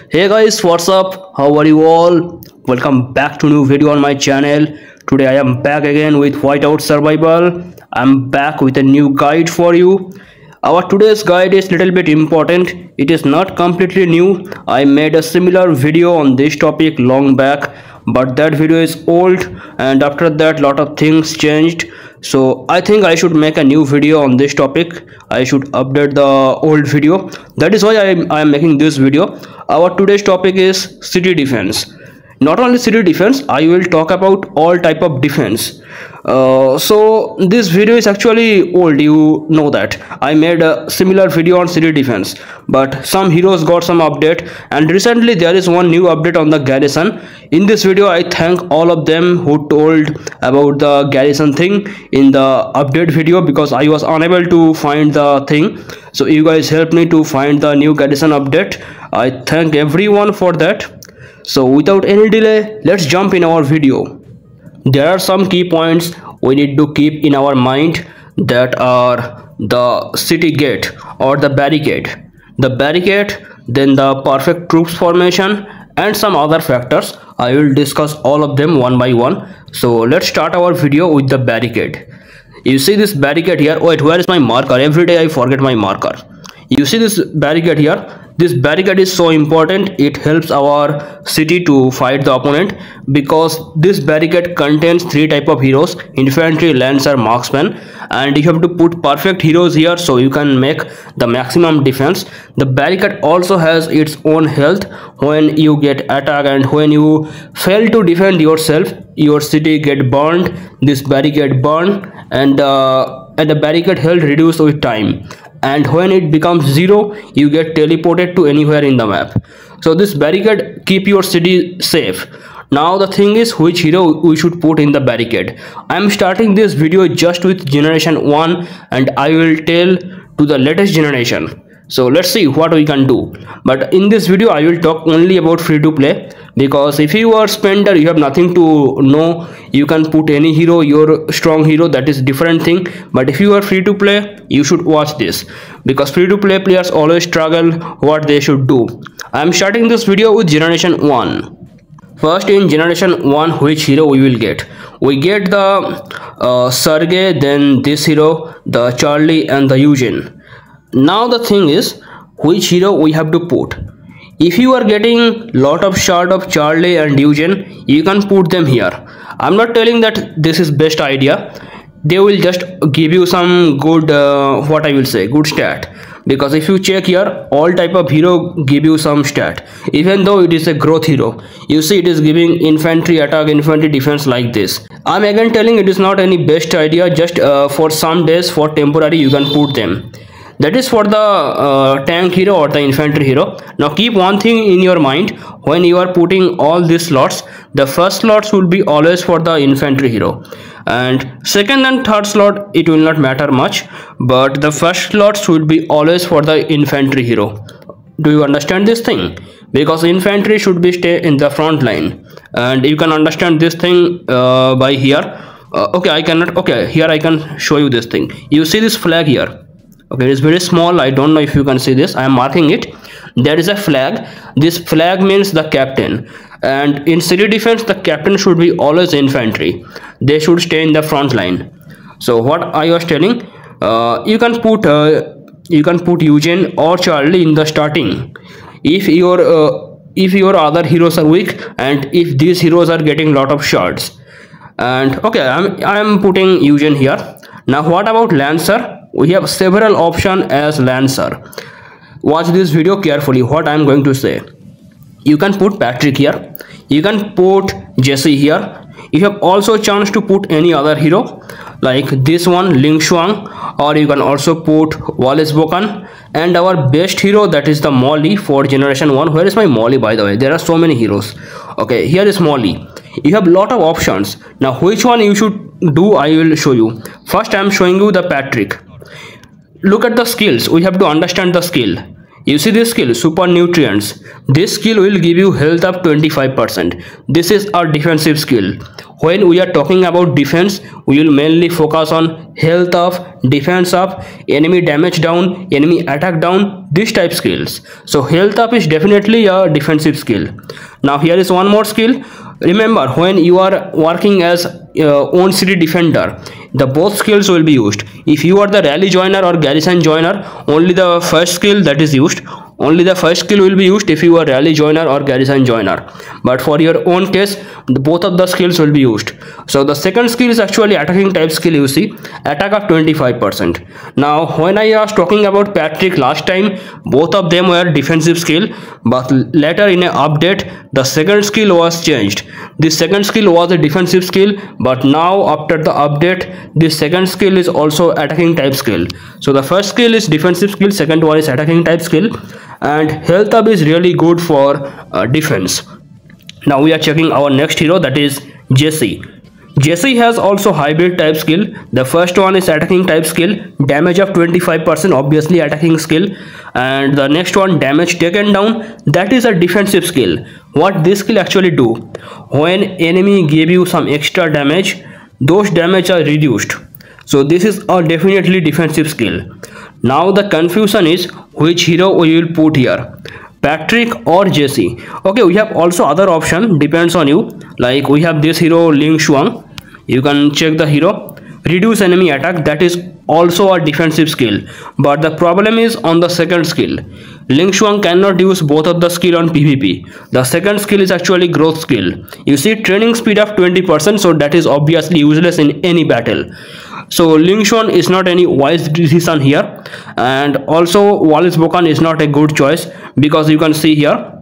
Hey guys, what's up? How are you all? Welcome back to new video on my channel. Today I am back again with Whiteout Survival. I'm back with a new guide for you. Our today's guide is little bit important. It is not completely new. I made a similar video on this topic long back, but that video is old and after that lot of things changed. So I think I should make a new video on this topic. I should update the old video. That is why I am making this video. Our today's topic is city defense. Not only city defense, I will talk about all type of defense. So this video is actually old, you know that. I made a similar video on city defense, but some heroes got some update, and recently there is one new update on the Garrison. In this video I thank all of them who told about the Garrison thing in the update video, because I was unable to find the thing. So you guys helped me to find the new Garrison update. I thank everyone for that. So without any delay, let's jump in our video. There are some key points we need to keep in our mind, that are the city gate or the barricade. The barricade, then the perfect troops formation, and some other factors. I will discuss all of them one by one. So let's start our video with the barricade. You see this barricade here. Wait, where is my marker? Every day I forget my marker. You see this barricade here. This barricade is so important. It helps our city to fight the opponent, because this barricade contains three type of heroes: infantry, lancer, marksman, and you have to put perfect heroes here so you can make the maximum defense. The barricade also has its own health. When you get attacked and when you fail to defend yourself, your city get burned. This barricade burn, and the barricade health reduced with time, and when it becomes 0, you get teleported to anywhere in the map. So this barricade keep your city safe. Now the thing is, which hero we should put in the barricade. I am starting this video just with generation 1, and I will tell to the latest generation. So let's see what we can do. But in this video I will talk only about free to play, because if you are spender, you have nothing to know, you can put any hero, your strong hero, that is different thing. But if you are free to play, you should watch this, because free to play players always struggle what they should do. I am starting this video with generation 1. First, in generation 1, which hero we will get? We get the Sergey, then this hero, the Charlie, and the Eugene. Now the thing is, which hero we have to put. If you are getting lot of shard of Charlie and Eugene, you can put them here. I'm not telling that this is best idea. They will just give you some good what I will say, good stat, because if you check here, all type of hero give you some stat. Even though it is a growth hero, you see it is giving infantry attack, infantry defense like this. I'm again telling it is not any best idea. Just for some days, for temporary, you can put them. That is for the tank hero or the infantry hero. Now keep one thing in your mind: when you are putting all these slots, the first slots will be always for the infantry hero, and second and third slot it will not matter much, but the first slots will be always for the infantry hero. Do you understand this thing? Because infantry should be stay in the front line, and you can understand this thing by here. Okay, I cannot. Okay, here I can show you this thing. You see this flag here? Okay, it's very small. I don't know if you can see this. I am marking it. There is a flag. This flag means the captain, and in city defense the captain should be always infantry. They should stay in the front line. So what I was telling, you can put Eugene or Charlie in the starting. If your other heroes are weak, and if these heroes are getting lot of shards. And okay, I am putting Eugene here. Now what about lancer? We have several options as lancer. Watch this video carefully what I am going to say. You can put Patrick here. You can put Jesse here. You have also chance to put any other hero like this one, Ling Shuang, or you can also put Wallace Bokan, and our best hero, that is the Molly for generation 1. Where is my Molly, by the way? There are so many heroes. Okay, here is Molly. You have lot of options. Now which one you should do, I will show you. First I am showing you the Patrick. Look at the skills. We have to understand the skill. You see this skill, super nutrients. This skill will give you health up 25%. This is our defensive skill. When we are talking about defense, we will mainly focus on health up, defense up, enemy damage down, enemy attack down, this type skills. So health up is definitely a defensive skill. Now here is one more skill. Remember, when you are working as own city defender, the both skills will be used. If you are the rally joiner or garrison joiner, only the first skill that is used. Only the first skill will be used if you are rally joiner or garrison joiner. But for your own case, both of the skills will be used. So the second skill is actually attacking type skill, you see, attack of 25%. Now when I was talking about Patrick last time, both of them were defensive skill, but later in an update, the second skill was changed. This second skill was a defensive skill, but now after the update, this second skill is also attacking type skill. So the first skill is defensive skill, second one is attacking type skill, and health up is really good for defense. Now we are checking our next hero, that is Jesse. Jesse has also hybrid type skill. The first one is attacking type skill, damage of 25%, obviously attacking skill, and the next one damage taken down, that is a defensive skill. What this skill actually do, when enemy gave you some extra damage, those damage are reduced. So this is a definitely defensive skill. Now the confusion is which hero we will put here, Patrick or Jesse. Okay, we have also other option, depends on you. Like we have this hero Ling Shuang. You can check the hero, reduce enemy attack, that is also a defensive skill. But the problem is on the second skill. Ling Shuang cannot use both of the skill on PvP. The second skill is actually growth skill. You see training speed of 20%, so that is obviously useless in any battle. So Ling Shuang is not any wise decision here, and also Wallace Bokan is not a good choice, because you can see here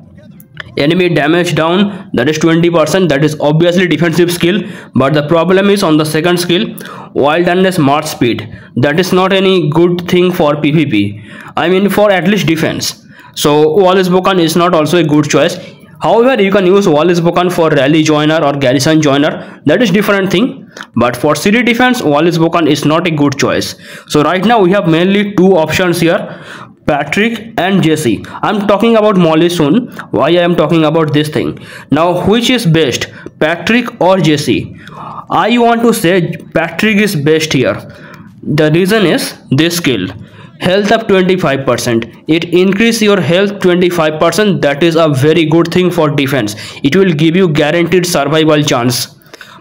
enemy damage down, that is 20%, that is obviously defensive skill. But the problem is on the second skill, wilderness march speed, that is not any good thing for PvP, I mean for at least defense. So Wallace Bokan is not also a good choice. However, you can use Wallace Bokan for rally joiner or garrison joiner, that is different thing. But for city defense, Wallace Bokan is not a good choice. So right now we have mainly two options here, Patrick and Jesse. I'm talking about Molly soon. Why I am talking about this thing? Now which is best, Patrick or Jesse? I want to say Patrick is best here. The reason is this skill, health up 25%. It increase your health 25%. That is a very good thing for defense. It will give you guaranteed survival chance.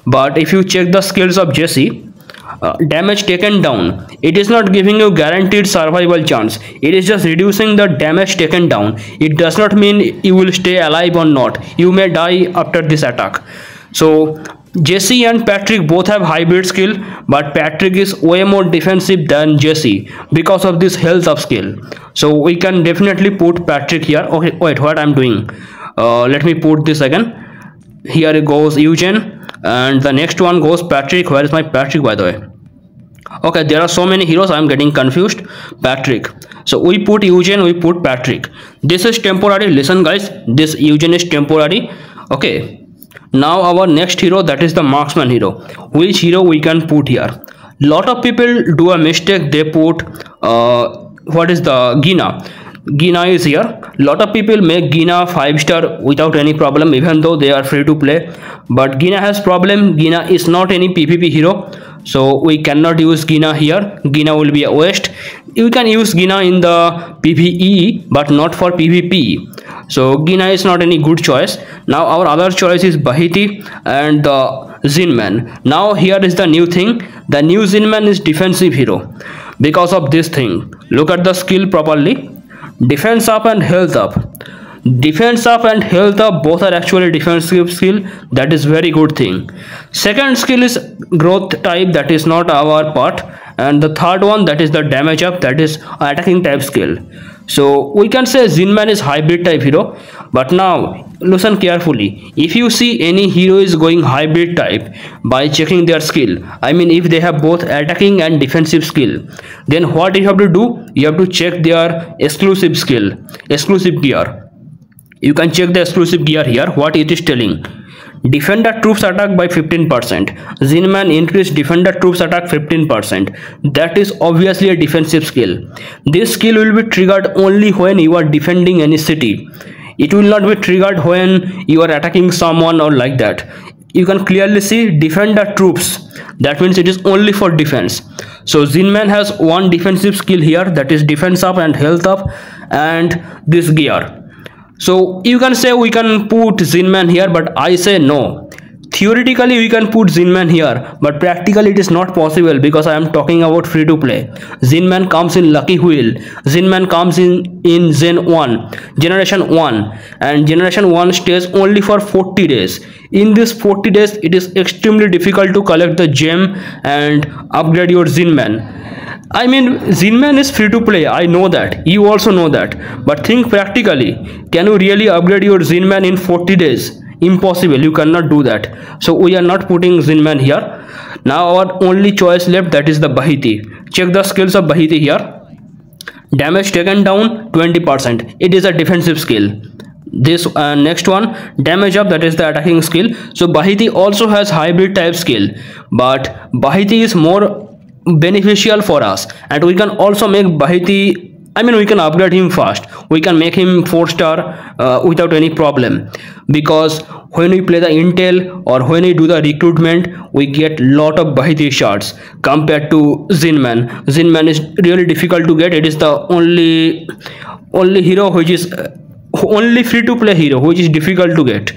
But if you check the skills of Jesse, damage taken down, it is not giving you guaranteed survival chance. It is just reducing the damage taken down. It does not mean you will stay alive or not. You may die after this attack. So Jesse and Patrick both have hybrid skill, but Patrick is way more defensive than Jesse because of this health up skill. So we can definitely put Patrick here. Okay, wait, what I'm doing, let me put this again. Here it goes Eugene, and the next one goes Patrick. Where is my Patrick, by the way? Okay, there are so many heroes, I'm getting confused. Patrick. So we put Eugene, we put Patrick. This is temporary. Listen guys, this Eugene is temporary. Okay, now our next hero, that is the marksman hero. Which hero we can put here? Lot of people do a mistake, they put what is the Gina. Gina is here. Lot of people make Gina 5-star without any problem, even though they are free to play. But Gina has problem. Gina is not any PvP hero, so we cannot use Gina here. Gina will be a waste. You can use Gina in the PvE, but not for PvP. So Gina is not any good choice. Now our other choice is Bahiti and the Zinman. Now here is the new thing. The new Zinman is defensive hero because of this thing. Look at the skill properly. Defense up and health up. Defense up and health up both are actually defensive skill. That is very good thing. Second skill is growth type, that is not our part. And the third one, that is the damage up, that is attacking type skill. So we can say Zinman is hybrid type hero. But now listen carefully. If you see any hero is going hybrid type by checking their skill, I mean if they have both attacking and defensive skill, then what you have to do? You have to check their exclusive skill, exclusive gear. You can check the exclusive gear here, what it is telling. defender troops attack by 15%. Zinman increase defender troops attack 15%. That is obviously a defensive skill. This skill will be triggered only when you are defending any city. It will not be triggered when you are attacking someone or like that. You can clearly see defender troops. That means it is only for defense. So Zinman has one defensive skill here, that is defense up and health up, and this gear. So you can say we can put Zinman here, but I say no. Theoretically we can put Zinman here, but practically it is not possible because I am talking about free to play. Zinman comes in Lucky Wheel. Zinman comes in Gen 1, Generation 1, and Generation 1 stays only for 40 days. In this 40 days it is extremely difficult to collect the gem and upgrade your Zinman. I mean, Zinman is free to play, I know that, you also know that, but think practically, can you really upgrade your Zinman in 40 days? Impossible, you cannot do that. So we are not putting Zinman here. Now our only choice left, that is the Bahiti. Check the skills of Bahiti here. Damage taken down 20%, it is a defensive skill. This next one, damage up, that is the attacking skill. So Bahiti also has hybrid type skill, but Bahiti is more beneficial for us, and we can also make Bahiti, I mean we can upgrade him fast. We can make him 4-star without any problem, because when we play the intel or when we do the recruitment, we get lot of Bahiti shards compared to Zinman. Zinman is really difficult to get. It is the only hero which is only free to play hero which is difficult to get.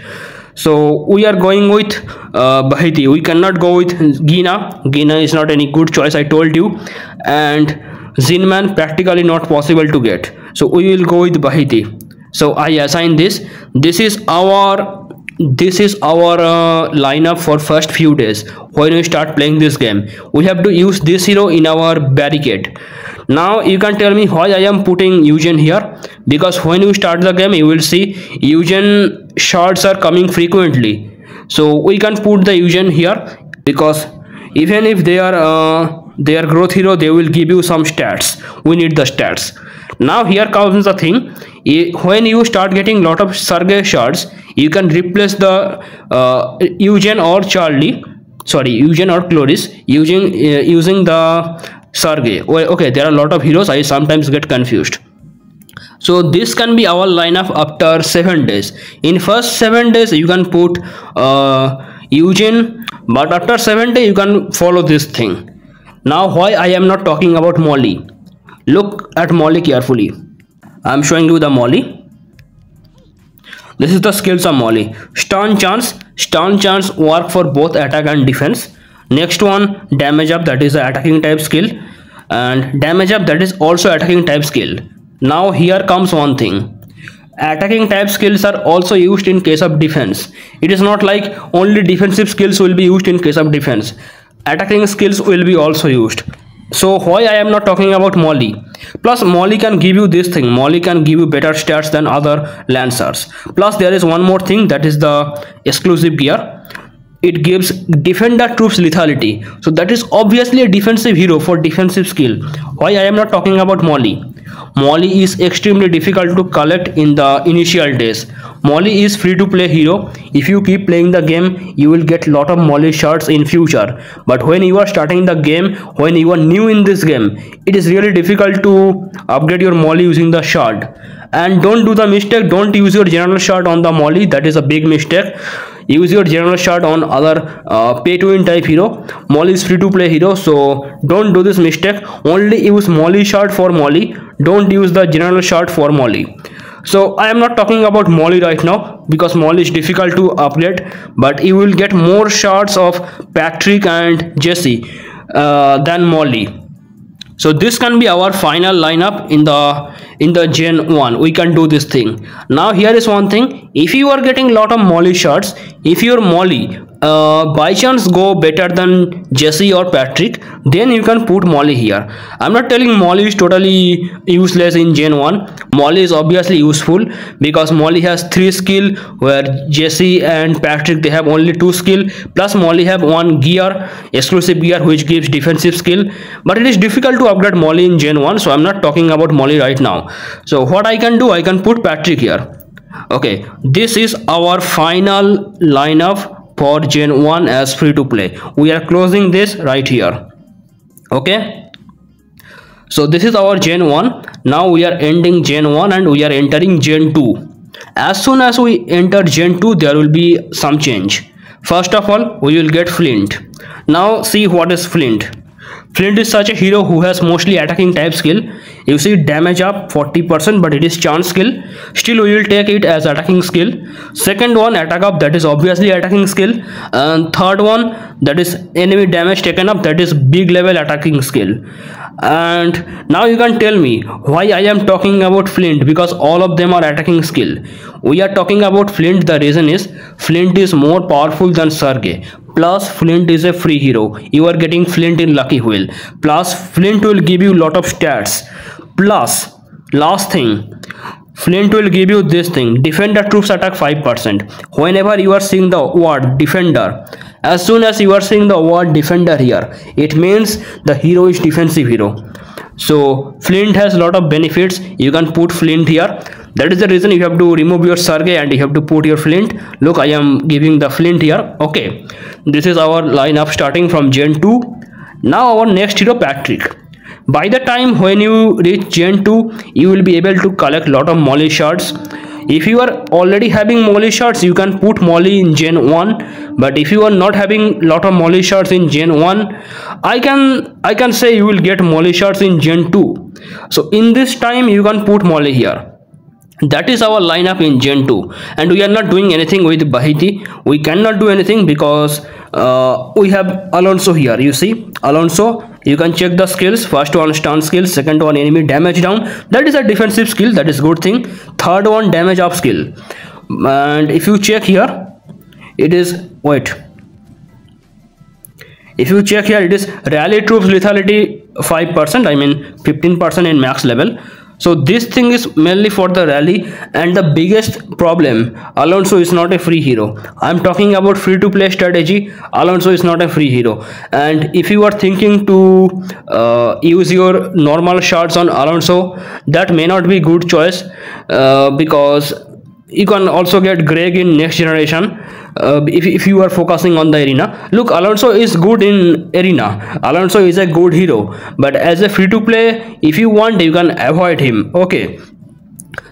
So we are going with Bahiti. We cannot go with Gina. Gina is not any good choice, I told you, and Zinman practically not possible to get. So we will go with Bahiti. So I assign this. This is our lineup for first few days. When we start playing this game, we have to use this hero in our barricade. Now you can tell me why I am putting Eugen here, because when you start the game you will see Eugen shards are coming frequently. So we can put the Eugen here, because even if they are their growth hero, they will give you some stats. We need the stats. Now here comes the thing. When you start getting lot of Sergei shards, you can replace the Eugen or Eugen or Cloris using the Sergei. Well, okay, there are a lot of heroes, I sometimes get confused. So this can be our lineup after 7 days. In first 7 days you can put Eugen, but after 7 days you can follow this thing. Now why I am not talking about Molly? Look at Molly carefully. I am showing you the Molly. This is the skills of Molly. Stun chance work for both attack and defense. Next one, damage up, that is the attacking type skill, and damage up, that is also attacking type skill. Now here comes one thing. Attacking type skills are also used in case of defense. It is not like only defensive skills will be used in case of defense. Attacking skills will be also used. So why I am not talking about Molly? Plus Molly can give you this thing. Molly can give you better stats than other lancers. Plus there is one more thing, that is the exclusive gear. It gives defender troops lethality. So that is obviously a defensive hero for defensive skill. Why I am not talking about Molly? Molly is extremely difficult to collect in the initial days. Molly is free to play hero. If you keep playing the game, you will get lot of Molly shards in future. But when you are starting the game, when you are new in this game, it is really difficult to upgrade your Molly using the shard. And don't do the mistake, don't use your general shard on the Molly. That is a big mistake. Use your general shard on other pay to win type hero. Molly is free to play hero, so don't do this mistake. Only use Molly shard for Molly. Don't use the general shard for Molly. So I am not talking about Molly right now, because Molly is difficult to upgrade, but you will get more shards of Patrick and Jesse than Molly. So this can be our final lineup in the Gen 1. We can do this thing. Now here is one thing. If you are getting lot of Molly shards, if your Molly by chance go better than Jesse or Patrick, then you can put Molly here. I'm not telling Molly is totally useless in Gen 1. Molly is obviously useful, because Molly has 3 skill, where Jesse and Patrick, they have only 2 skill, plus Molly have 1 gear, exclusive gear, which gives defensive skill. But it is difficult to upgrade Molly in Gen 1, so I'm not talking about Molly right now. So what I can do, I can put Patrick here. Okay, this is our final lineup for Gen 1 as free to play. We are closing this right here. Okay, so this is our Gen 1. Now we are ending Gen 1 and we are entering Gen 2. As soon as we enter Gen 2, there will be some change. First of all, we will get Flint. Now see what is Flint. Flint is such a hero who has mostly attacking type skill. You see damage up 40%, but it is chance skill. Still we will take it as attacking skill. Second one, attack up, that is obviously attacking skill. And third one, that is enemy damage taken up, that is big level attacking skill. And now you can tell me why I am talking about Flint, because all of them are attacking skill. We are talking about Flint, the reason is Flint is more powerful than Sergey. Plus Flint is a free hero. You are getting Flint in Lucky Wheel. Plus Flint will give you lot of stats. Plus last thing, Flint will give you this thing, defender troops attack 5%. Whenever you are seeing the word defender, as soon as you are seeing the word defender here, it means the hero is defensive hero. So Flint has a lot of benefits. You can put Flint here. That is the reason you have to remove your Sergey and you have to put your Flint. Look, I am giving the Flint here. Okay, this is our lineup starting from Gen 2. Now our next hero, Patrick. By the time when you reach Gen 2, you will be able to collect lot of Molly shards. If you are already having Molly shards, you can put Molly in Gen 1. But if you are not having lot of Molly shards in Gen 1, I can say you will get Molly shards in Gen 2. So in this time you can put Molly here. That is our lineup in Gen 2, and we are not doing anything with Bahiti. We cannot do anything because we have Alonso here. You see Alonso, you can check the skills. First one stun skill, second one enemy damage down, that is a defensive skill, that is good thing. Third one damage up skill, and if you check here it is if you check here it is rally troops lethality 5%, I mean 15% in max level. So this thing is mainly for the rally, and the biggest problem, Alonso is not a free hero. I am talking about free to play strategy. Alonso is not a free hero, and if you are thinking to use your normal shards on Alonso, that may not be good choice, because you can also get Greg in next generation. If you are focusing on the arena, look, Alonso is good in arena. Alonso is a good hero, but as a free to play, if you want, you can avoid him. Okay,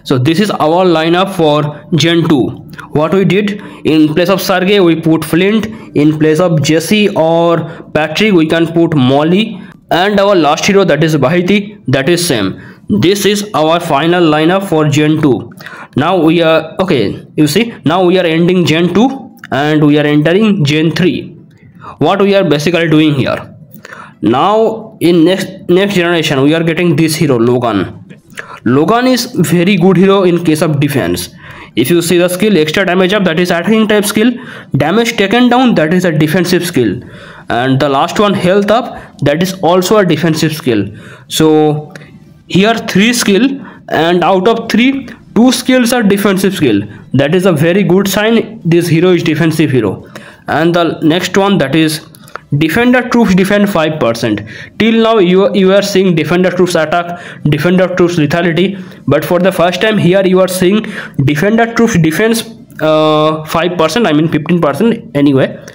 so this is our lineup for Gen 2. What we did, in place of Sergey we put Flint, in place of Jesse or Patrick we can put Molly, and our last hero, that is Bahiti, that is same. This is our final lineup for Gen 2. Now we are okay, you see, now we are ending Gen 2 and we are entering Gen 3. What we are basically doing here, now in next generation we are getting this hero, Logan. Logan is very good hero in case of defense. If you see the skill, extra damage up, that is attacking type skill, damage taken down, that is a defensive skill, and the last one, health up, that is also a defensive skill. So here 3 skill, and out of 3, 2 skills are defensive skill. That is a very good sign, this hero is defensive hero. And the next one, that is defender troops defend 5%. Till now you are seeing defender troops attack, defender troops lethality, but for the first time here you are seeing defender troops defense 5%, I mean 15% anyway.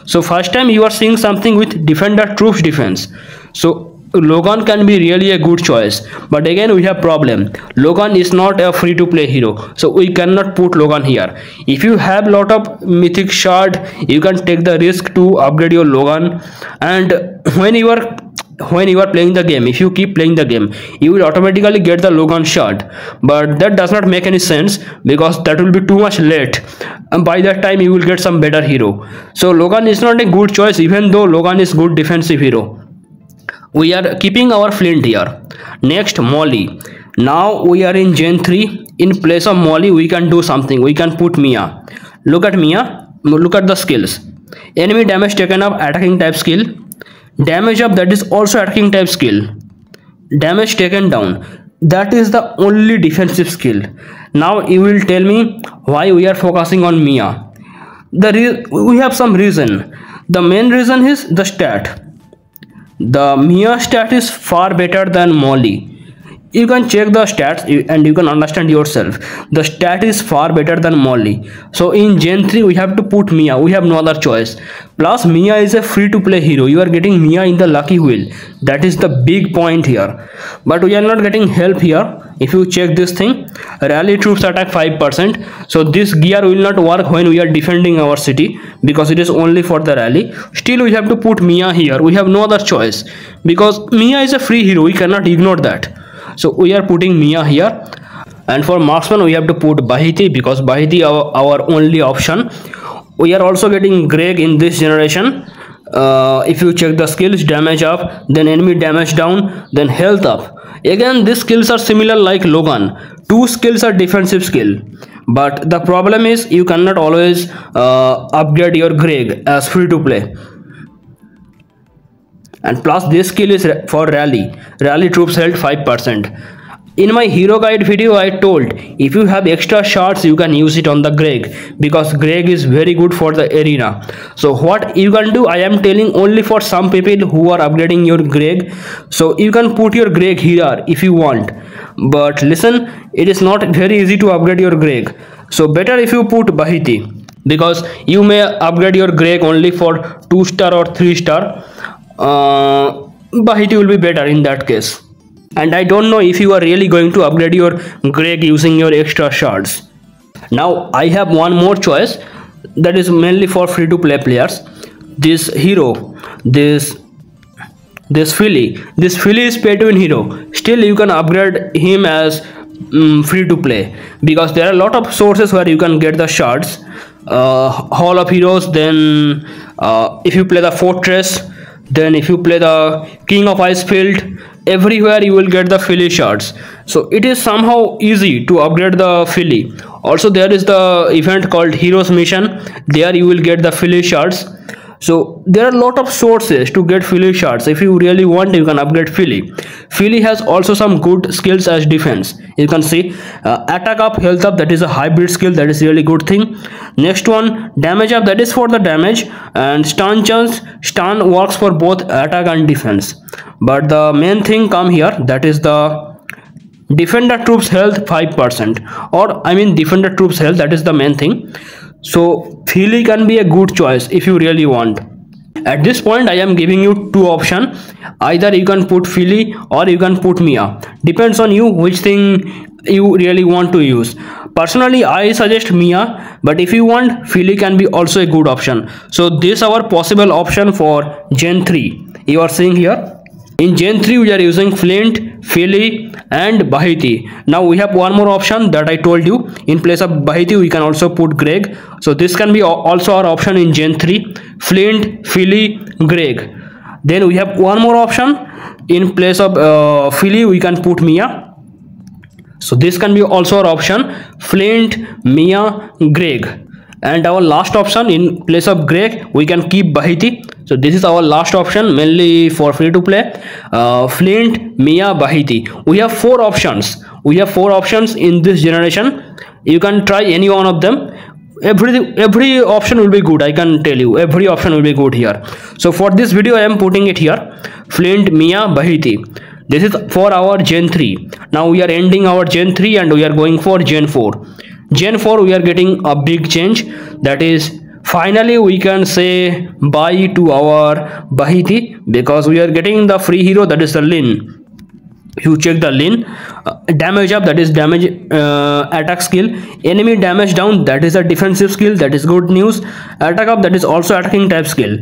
So first time you are seeing something with defender troops defense. So Logan can be really a good choice, but again we have problem. Logan is not a free to play hero, so we cannot put Logan here. If you have lot of mythic shard, you can take the risk to upgrade your Logan, and when you are playing the game, if you keep playing the game, you will automatically get the Logan shard, but that does not make any sense because that will be too much late, and by that time you will get some better hero. So Logan is not a good choice, even though Logan is good defensive hero. We are keeping our Flint here. Next, Molly. Now we are in Gen 3. In place of Molly we can do something. We can put Mia. Look at Mia, look at the skills. Enemy damage taken up, attacking type skill. Damage up, that is also attacking type skill. Damage taken down, that is the only defensive skill. Now you will tell me why we are focusing on Mia. We have some reason. The main reason is the stat. The Mia stat is far better than Molly. you can check the stats and you can understand yourself. The stat is far better than Molly. So in Gen 3 we have to put Mia, we have no other choice. Plus Mia is a free to play hero, you are getting Mia in the lucky wheel. That is the big point here. But we are not getting help here. If you check this thing, rally troops attack 5%. So this gear will not work when we are defending our city, because it is only for the rally. Still we have to put Mia here, we have no other choice, because Mia is a free hero, we cannot ignore that. So we are putting Mia here. And for marksman we have to put Bahiti, because Bahiti our only option. We are also getting Greg in this generation. If you check the skills, damage up, then enemy damage down, then health up. Again these skills are similar like Logan. Two skills are defensive skill, but the problem is you cannot always upgrade your Greg as free to play. And plus this skill is for rally troops health 5%. In my hero guide video I told if you have extra shards you can use it on the Greg, because Greg is very good for the arena. So what you can do, I am telling only for some people who are upgrading your Greg. So you can put your Greg here if you want, but listen, it is not very easy to upgrade your Greg. So better if you put Bahiti, because you may upgrade your Greg only for 2-star or 3-star. Bahiti will be better in that case. And I don't know if you are really going to upgrade your Greg using your extra shards. Now I have one more choice that is mainly for free to play players. This hero, this Philly is pay to win hero. Still you can upgrade him as free to play, because there are a lot of sources where you can get the shards. Hall of Heroes, then if you play the Fortress, then if you play the King of Icefield, everywhere you will get the Philly shards. So it is somehow easy to upgrade the Philly. Also there is the event called Heroes Mission, there you will get the Philly shards. So there are a lot of sources to get Philly shards. If you really want you can upgrade Philly. Philly has also some good skills as defense. You can see attack up, health up, that is a hybrid skill, that is really good thing. Next one, damage up, that is for the damage, and stun chance, stun works for both attack and defense. But the main thing come here, that is the defender troops health 5%, or I mean defender troops health, that is the main thing. So Philly can be a good choice if you really want. At this point I am giving you two options, either you can put Philly or you can put Mia. Depends on you which thing you really want to use. Personally I suggest Mia, but if you want, Philly can be also a good option. So this our possible option for Gen 3. You are seeing here. In Gen 3 we are using Flint, Philly and Bahiti. Now we have one more option that I told you. In place of Bahiti we can also put Greg. So this can be also our option in Gen 3. Flint, Philly, Greg. Then we have one more option. In place of Philly we can put Mia. So this can be also our option. Flint, Mia, Greg. And our last option, in place of Greg we can keep Bahiti. So this is our last option, mainly for free to play. Flint, Mia, Bahiti. We have four options. We have four options in this generation. You can try any one of them. Every option will be good, I can tell you. Every option will be good here. So for this video I am putting it here. Flint, Mia, Bahiti. This is for our Gen 3. Now we are ending our Gen 3 and we are going for Gen 4. Gen 4 we are getting a big change, that is finally we can say bye to our Bahiti, because we are getting the free hero, that is the Lin. You check the Lin, damage up, that is damage attack skill, enemy damage down, that is a defensive skill, that is good news. Attack up, that is also attacking type skill.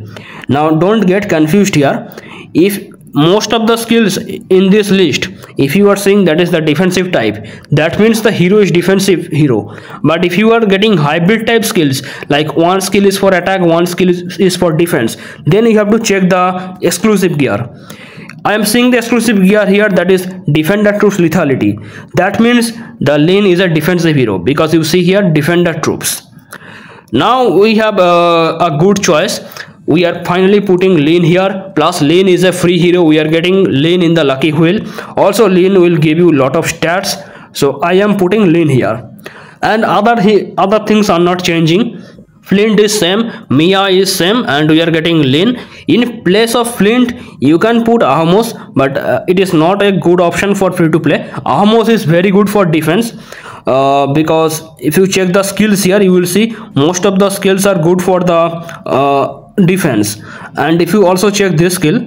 Now don't get confused here. If most of the skills in this list, if you are saying that is the defensive type, that means the hero is defensive hero. But if you are getting hybrid type skills, like one skill is for attack, one skill is for defense, then you have to check the exclusive gear. I am seeing the exclusive gear here, that is defender troops lethality. That means the Lin is a defensive hero, because you see here defender troops. Now we have a good choice. We are finally putting Lin here, plus Lin is a free hero. We are getting Lin in the lucky wheel. Also Lin will give you a lot of stats, so I am putting Lin here. And other things are not changing. Flint is same, Mia is same, and we are getting Lynn. In place of Flint you can put Ahmos, but it is not a good option for free to play. Ahmos is very good for defense, because if you check the skills here, you will see most of the skills are good for the defense. And if you also check this skill,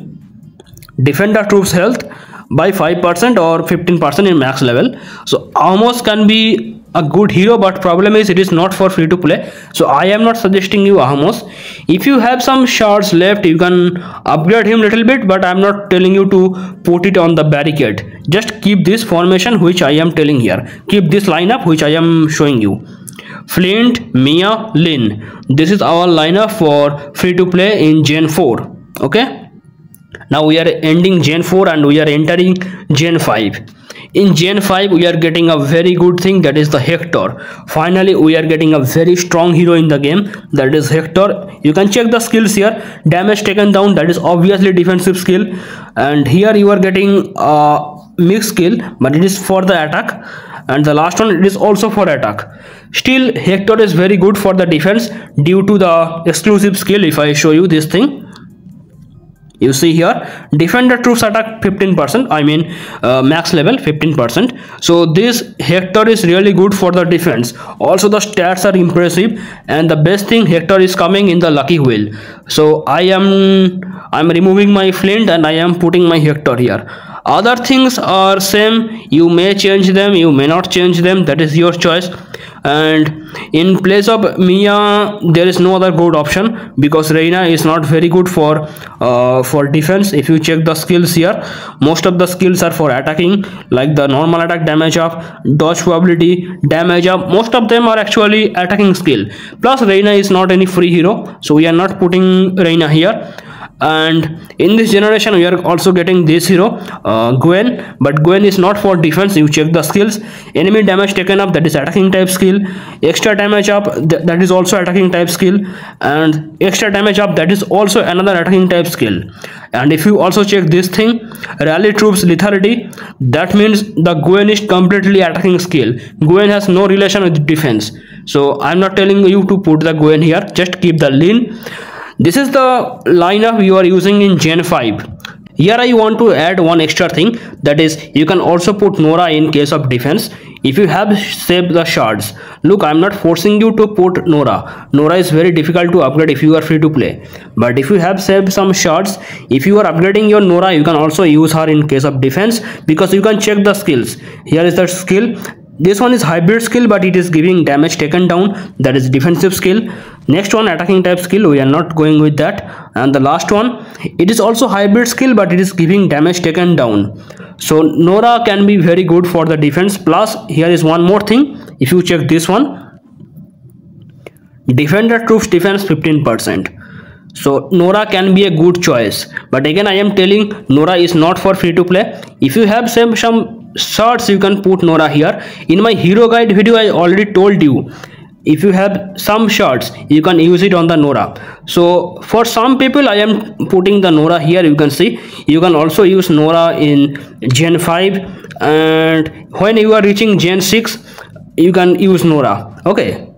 defend the troops health by 5% or 15% in max level. So Ahmos can be a good hero, but problem is it is not for free to play, so I am not suggesting you Ahmos. If you have some shards left, you can upgrade him little bit, but I am not telling you to put it on the barricade. Just keep this formation which I am telling here, keep this lineup which I am showing you. Flint, Mia, Lynn, this is our lineup for free to play in Gen 4. Okay, now we are ending Gen 4 and we are entering Gen 5. In Gen 5 we are getting a very good thing, that is the Hector. Finally we are getting a very strong hero in the game, that is Hector. You can check the skills here. Damage taken down, that is obviously defensive skill, and here you are getting a mixed skill, but it is for the attack, and the last one it is also for attack. Still Hector is very good for the defense due to the exclusive skill. If I show you this thing, you see here, defend the troops attack 15%, I mean max level 15%. So this Hector is really good for the defense. Also the stats are impressive, and the best thing, Hector is coming in the lucky wheel. So I'm removing my Flint and I am putting my Hector here. Other things are same, you may change them, you may not change them, that is your choice. And in place of Mia there is no other good option, because Reina is not very good for defense. If you check the skills here, most of the skills are for attacking, like the normal attack damage up, dodge probability, damage up, most of them are actually attacking skill. Plus Reina is not any free hero, so we are not putting Reina here. And in this generation we are also getting this hero, Gwen, but Gwen is not for defense. You check the skills, enemy damage taken up, that is attacking type skill, extra damage up, that is also attacking type skill, and extra damage up, that is also another attacking type skill. And if you also check this thing, rally troops lethality, that means the Gwen is completely attacking skill. Gwen has no relation with defense, so I'm not telling you to put the Gwen here, just keep the Lynn. This is the lineup you are using in Gen 5. Here I want to add one extra thing, that is you can also put Nora in case of defense if you have saved the shards. Look, I am not forcing you to put Nora. Nora is very difficult to upgrade if you are free to play, but if you have saved some shards, if you are upgrading your Nora, you can also use her in case of defense, because you can check the skills. Here is the skill. This one is hybrid skill, but it is giving damage taken down, that is defensive skill. Next one, attacking type skill, we are not going with that. And the last one, it is also hybrid skill, but it is giving damage taken down. So Nora can be very good for the defense. Plus here is one more thing, if you check this one, defender troops defense 15%. So Nora can be a good choice, but again I am telling, Nora is not for free to play. If you have some shards, you can put Nora here. In my hero guide video I already told you, if you have some shards you can use it on the Nora. So for some people I am putting the Nora here. You can see you can also use Nora in Gen 5, and when you are reaching Gen 6 you can use Nora. Okay,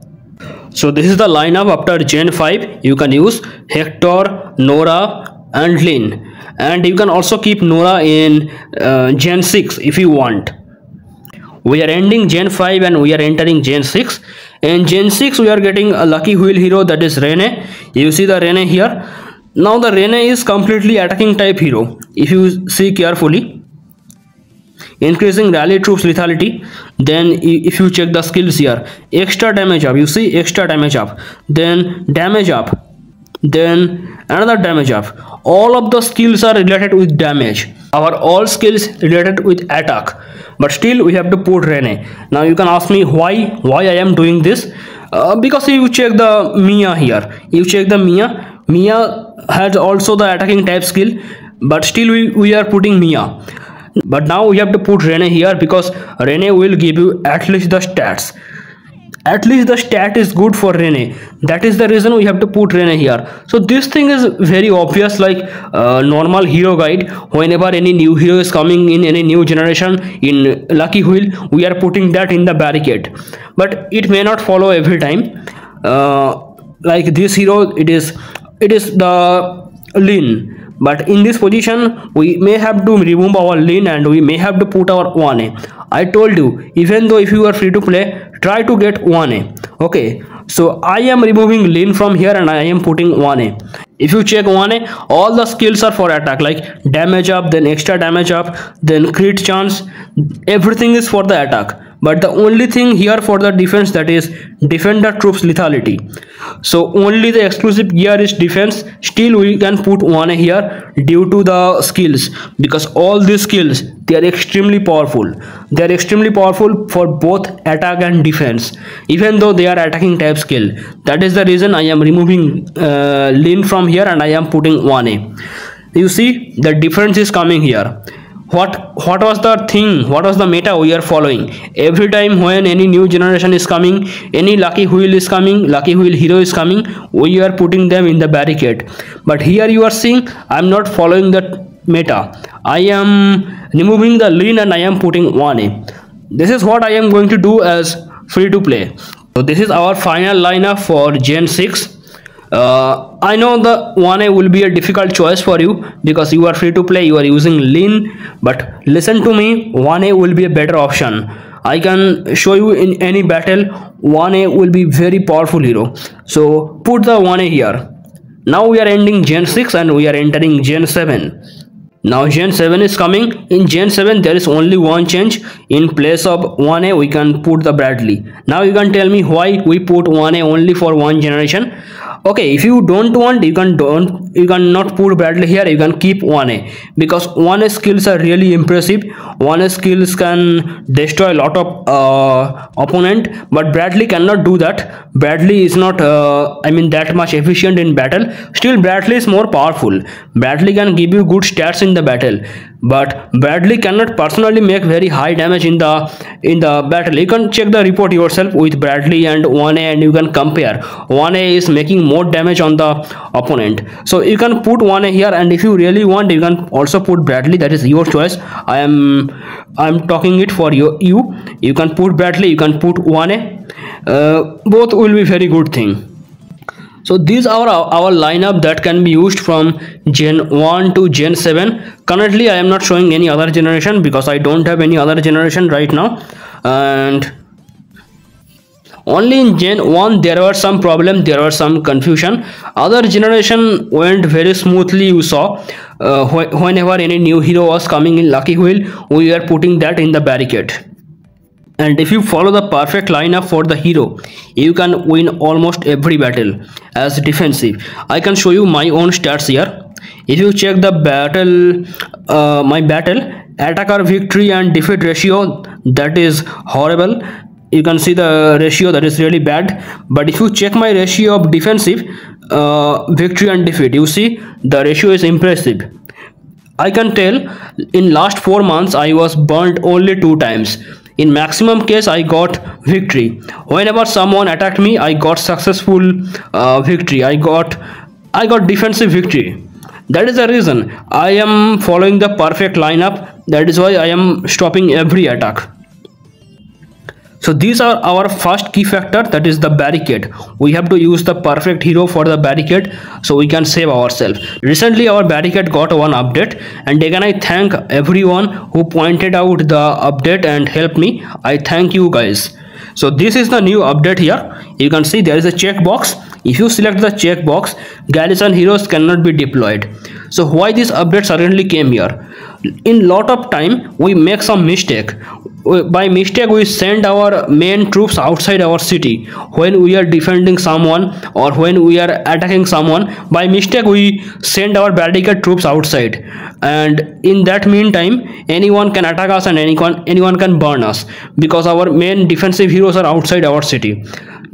so this is the lineup after Gen 5. You can use Hector, Nora and Lynn, and you can also keep Nora in Gen 6 if you want. We are ending Gen 5 and we are entering Gen 6. In Gen 6 we are getting a lucky wheel hero, that is Rene. You see the Rene here. Now the Rene is completely attacking type hero. If you see carefully, increasing rally troops lethality. Then if you check the skills here, extra damage up, you see extra damage up, then damage up, then another damage up. All of the skills are related with damage. Our all skills related with attack, but still we have to put Rene. Now you can ask me why I am doing this. Because you check the Mia here, you check the Mia has also the attacking type skill, but still we are putting Mia. But now we have to put Rene here, because Rene will give you at least the stats. At least the stat is good for Rene. That is the reason we have to put Rene here. So this thing is very obvious, like normal hero guide. Whenever any new hero is coming in any new generation in lucky wheel, we are putting that in the barricade. But it may not follow every time. like this hero, it is the lean, but in this position we may have to remove our lean and we may have to put our 1A. I told you, even though if you are free to play, try to get 1A. Okay, so I am removing lean from here and I am putting 1A. If you check 1A, all the skills are for attack, like damage up, then extra damage up, then crit chance, everything is for the attack. But the only thing here for the defense, that is defender troops lethality. So only the exclusive gear is defense. Still we can put 1A here due to the skills, because all these skills, they are extremely powerful. They are extremely powerful for both attack and defense, even though they are attacking type skill. That is the reason I am removing lean from here and I am putting 1A. You see the difference is coming here. What was the thing, what was the meta we are following? Every time when any new generation is coming, any lucky wheel is coming, lucky wheel hero is coming, we are putting them in the barricade. But here you are seeing I am not following that meta. I am removing the lean and I am putting 1A. This is what I am going to do as free to play. So this is our final lineup for Gen 6. I know the 1A will be a difficult choice for you because you are free to play, you are using lean, but listen to me, 1A will be a better option. I can show you in any battle, 1A will be very powerful hero. So put the 1A here. Now we are ending Gen 6 and we are entering Gen 7. Now Gen 7 is coming. In Gen 7 there is only one change. In place of 1A we can put the Bradley. Now you can tell me why we put 1A only for one generation. Okay, if you don't want, you can not put Bradley here, you can keep 1A, because 1A skills are really impressive. 1A skills can destroy a lot of opponent, but Bradley cannot do that. Bradley is not that much efficient in battle. Still Bradley is more powerful. Bradley can give you good stats in the battle, but Bradley cannot personally make very high damage in the battle. You can check the report yourself with Bradley and 1A and you can compare. 1A is making more damage on the opponent, so you can put 1A here, and if you really want you can also put Bradley. That is your choice. I'm talking it for you. You can put Bradley, you can put 1A. Both will be very good thing. So these are our lineup that can be used from Gen 1 to Gen 7. Currently I am not showing any other generation because I don't have any other generation right now, and only in Gen 1 there were some problem, there was some confusion. Other generation went very smoothly. You saw whenever any new hero was coming in lucky wheel, we are putting that in the barricade. And if you follow the perfect lineup for the hero, you can win almost every battle as defensive. I can show you my own stats here. If you check the battle, my battle attacker victory and defeat ratio, that is horrible. You can see the ratio, that is really bad. But if you check my ratio of defensive, victory and defeat, you see the ratio is impressive. I can tell in last 4 months I was burnt only 2 times. In maximum case I got victory. Whenever someone attacked me, I got successful victory. I got defensive victory. That is the reason I am following the perfect lineup. That is why I am stopping every attack. So these are our first key factor, that is the barricade. We have to use the perfect hero for the barricade so we can save ourselves. Recently our barricade got one update, and again I thank everyone who pointed out the update and helped me. I thank you guys. So this is the new update here. You can see there is a checkbox. If you select the checkbox, Garrison heroes cannot be deployed. So why this update suddenly came here? In lot of time we make some mistake. By mistake we send our main troops outside our city when we are defending someone or when we are attacking someone. By mistake we send our barricade troops outside, and in that meantime anyone can attack us and anyone can burn us because our main defensive heroes are outside our city.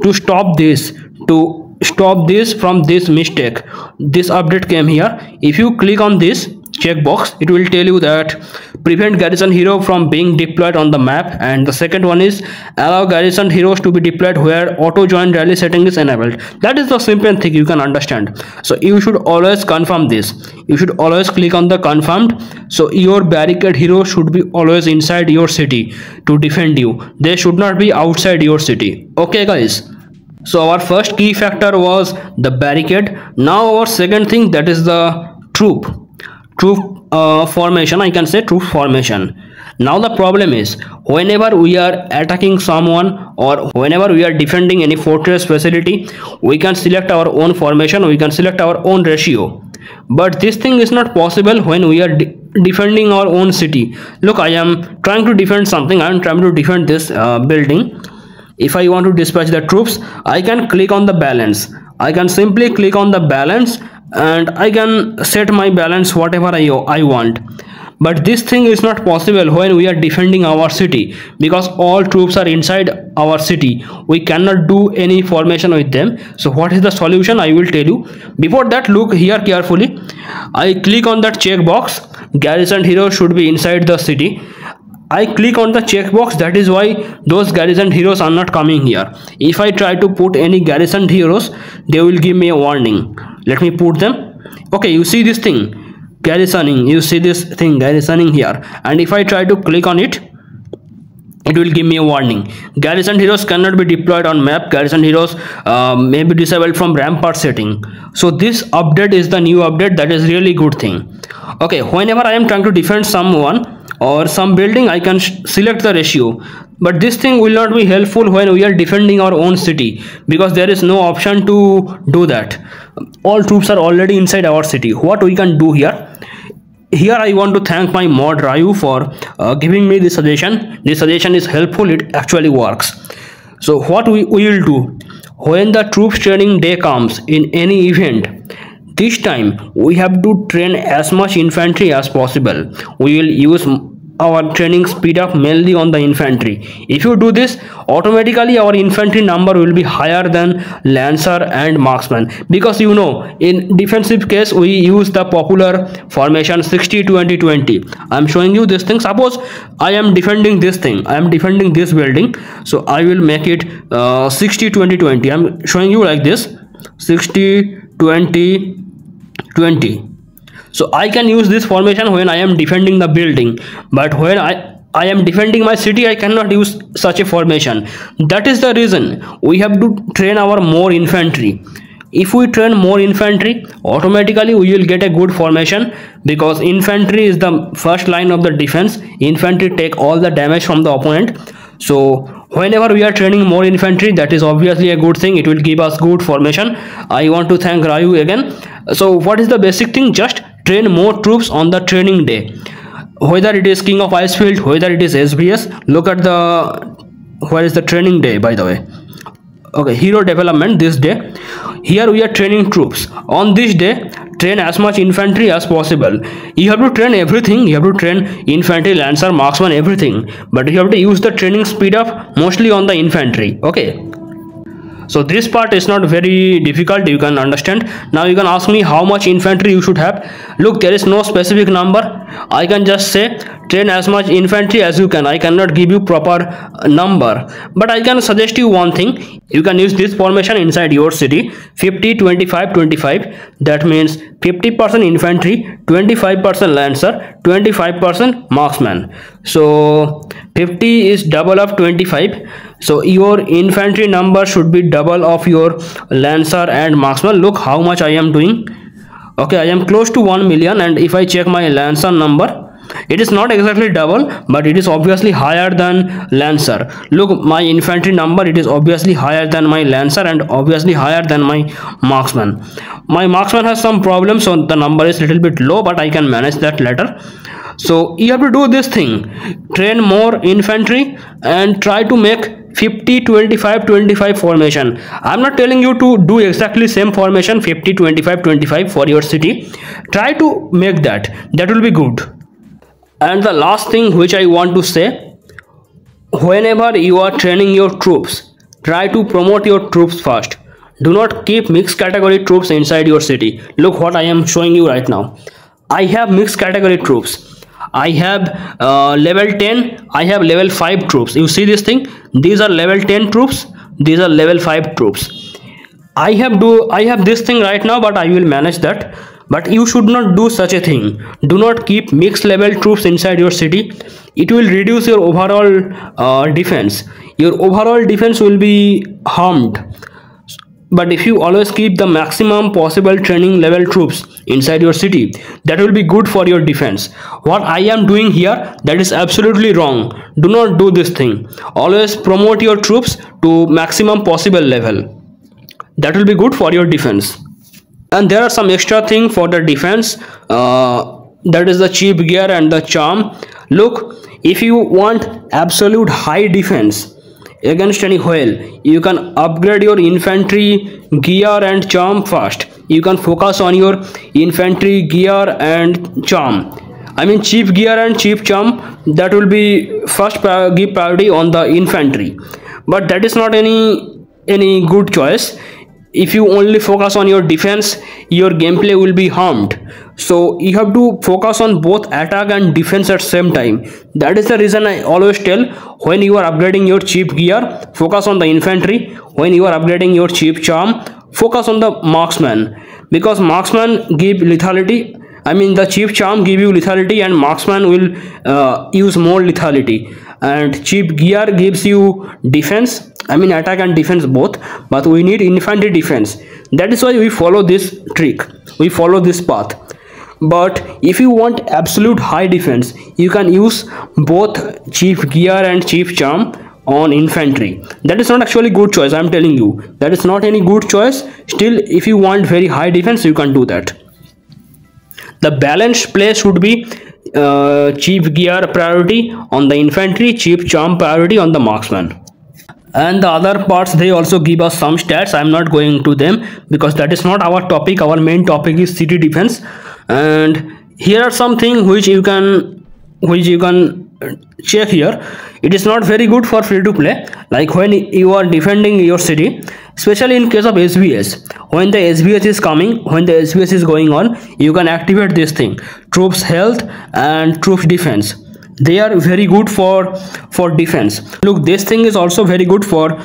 To stop this from this mistake, this update came here. If you click on this checkbox, it will tell you that prevent Garrison hero from being deployed on the map, and the second one is allow Garrison heroes to be deployed where auto join rally setting is enabled. That is the simple thing you can understand. So you should always confirm this. You should always click on the confirmed. So your barricade hero should be always inside your city to defend you. They should not be outside your city. Okay guys. So our first key factor was the barricade. Now our second thing, that is the troop formation. I can say troop formation. Now the problem is, whenever we are attacking someone or whenever we are defending any fortress facility, we can select our own formation, we can select our own ratio. But this thing is not possible when we are defending our own city. Look, I am trying to defend something. I am trying to defend this building. If I want to dispatch the troops, I can click on the balance. I can simply click on the balance and I can set my balance whatever I want. But this thing is not possible when we are defending our city, because all troops are inside our city. We cannot do any formation with them. So what is the solution? I will tell you. Before that, look here carefully. I click on that checkbox. Garrison heroes should be inside the city. I click on the checkbox. That is why those garrison heroes are not coming here. If I try to put any garrison heroes, they will give me a warning. Let me put them. Okay, you see this thing, garrisoning. You see this thing, garrisoning here. And if I try to click on it, it will give me a warning. Garrison heroes cannot be deployed on map. Garrison heroes may be disabled from rampart setting. So this update is the new update. That is really good thing. Okay, whenever I am trying to defend someone or some building, I can select the ratio. But this thing will not be helpful when we are defending our own city, because there is no option to do that. All troops are already inside our city. What we can do here? Here I want to thank my mod Ryu for giving me this suggestion. This suggestion is helpful. It actually works. So what we will do, when the troops training day comes in any event, this time we have to train as much infantry as possible. We will use our training speed up mainly on the infantry. If you do this, automatically our infantry number will be higher than lancer and marksman, because you know, in defensive case we use the popular formation 60-20-20. I am showing you this thing. Suppose I am defending this thing, I am defending this building, so I will make it 60-20-20. I am showing you like this, 60-20-20. So I can use this formation when I am defending the building, but when I am defending my city, I cannot use such a formation. That is the reason we have to train our more infantry. If we train more infantry, automatically we will get a good formation, because infantry is the first line of the defense. Infantry take all the damage from the opponent. So whenever we are training more infantry, that is obviously a good thing. It will give us good formation. I want to thank Ryu again. So what is the basic thing? Just train more troops on the training day, whether it is King of Icefield, whether it is SBS. Look at the, where is the training day, by the way? Okay, hero development, this day. Here we are training troops. On this day, train as much infantry as possible. You have to train everything. You have to train infantry, lancer, marksman, everything, but you have to use the training speed up mostly on the infantry. Okay, so this part is not very difficult, you can understand. Now you can ask me how much infantry you should have. Look, there is no specific number. I can just say train as much infantry as you can. I cannot give you proper number, but I can suggest you one thing. You can use this formation inside your city, 50-25-25. That means 50% infantry, 25% lancer, 25% marksman. So 50 is double of 25. So your infantry number should be double of your lancer and marksman. Look how much I am doing. Okay, I am close to 1 million, and if I check my lancer number, it is not exactly double, but it is obviously higher than lancer. Look, my infantry number, it is obviously higher than my lancer and obviously higher than my marksman. My marksman has some problems, so the number is a little bit low, but I can manage that later. So you have to do this thing, train more infantry and try to make 50-25-25 formation. I'm not telling you to do exactly same formation 50-25-25 for your city. Try to make that will be good. And the last thing which I want to say, whenever you are training your troops, try to promote your troops first. Do not keep mixed category troops inside your city. Look what I am showing you right now. I have mixed category troops. I have level 10, I have level 5 troops. You see this thing? These are level 10 troops, these are level 5 troops. I have this thing right now, but I will manage that. But you should not do such a thing. Do not keep mixed level troops inside your city. It will reduce your overall defense. Your overall defense will be harmed. but if you always keep the maximum possible training level troops inside your city, that will be good for your defense. What I am doing here, that is absolutely wrong. Do not do this thing. Always promote your troops to maximum possible level. That will be good for your defense. And there are some extra thing for the defense, that is the cheap gear and the charm. Look, if you want absolute high defense against any whale, you can upgrade your infantry gear and charm first. You can focus on your infantry gear and charm. I mean cheap gear and cheap charm, that will be first give priority on the infantry. But that is not any good choice. If you only focus on your defense, your gameplay will be harmed. So you have to focus on both attack and defense at same time. That is the reason I always tell, when you are upgrading your cheap gear, focus on the infantry. When you are upgrading your cheap charm, focus on the marksman, because marksman give lethality. I mean the cheap charm give you lethality and marksman will use more lethality, and cheap gear gives you defense, I mean attack and defense both, but we need infantry defense. That is why we follow this trick, we follow this path. But if you want absolute high defense, you can use both cheap gear and cheap charm on infantry. That is not actually good choice, I am telling you, that is not any good choice. Still, if you want very high defense, you can do that. The balanced play should be cheap gear priority on the infantry, cheap charm priority on the marksman. And the other parts, they also give us some stats. I am not going to them because that is not our topic. Our main topic is city defense. And here are some things which you can check here. It is not very good for free to play, like when you are defending your city, especially in case of SBS. When the SBS is coming, when the SBS is going on, you can activate this thing, troops health and troops defense. They are very good for defense. Look, this thing is also very good for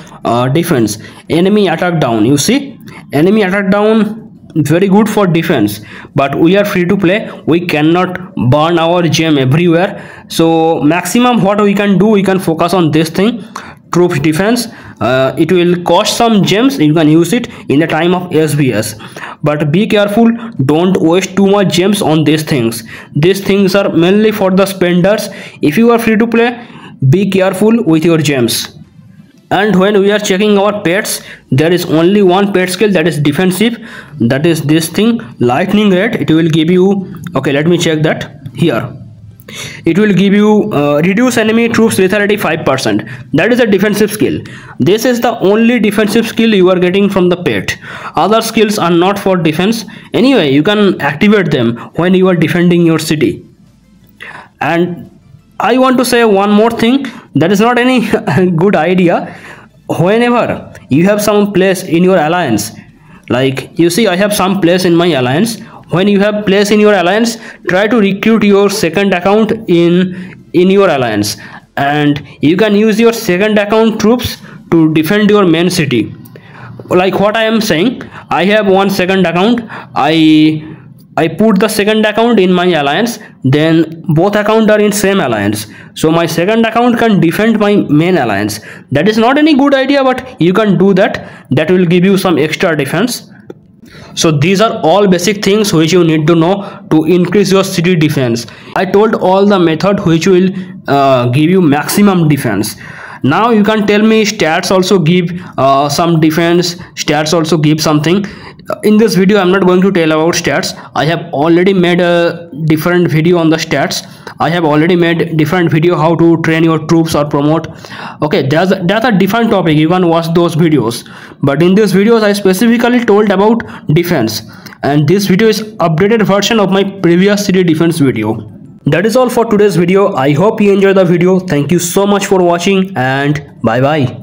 defense. Enemy attack down, you see, enemy attack down, very good for defense. But we are free to play, we cannot burn our gem everywhere. So maximum what we can do, we can focus on this thing, troops defense. It will cost some gems, you can use it in the time of SBS, but be careful, don't waste too much gems on these things. These things are mainly for the spenders. If you are free to play, be careful with your gems. And when we are checking our pets, there is only one pet skill, that is defensive, that is this thing, lightning rate. It will give you, okay, let me check that here. It will give you reduce enemy troops lethality 5%. That is a defensive skill. This is the only defensive skill you are getting from the pet. Other skills are not for defense. Anyway, you can activate them when you are defending your city. And I want to say one more thing, that is not any good idea. Whenever you have some place in your alliance, like you see I have some place in my alliance, when you have place in your alliance, try to recruit your second account in your alliance, and you can use your second account troops to defend your main city. Like what I am saying, I have one second account, I put the second account in my alliance, then both accounts are in same alliance, so my second account can defend my main alliance. That is not any good idea, but you can do that. That will give you some extra defense. So these are all basic things which you need to know to increase your city defense. I told all the method which will give you maximum defense. Now you can tell me stats also give some defense, stats also give something. In this video I am not going to tell about stats. I have already made a different video on the stats. I have already made different video how to train your troops or promote. Okay, that's a different topic, you can watch those videos. But in these videos I specifically told about defense, and this video is updated version of my previous city defense video. That is all for today's video. I hope you enjoyed the video. Thank you so much for watching, and bye bye.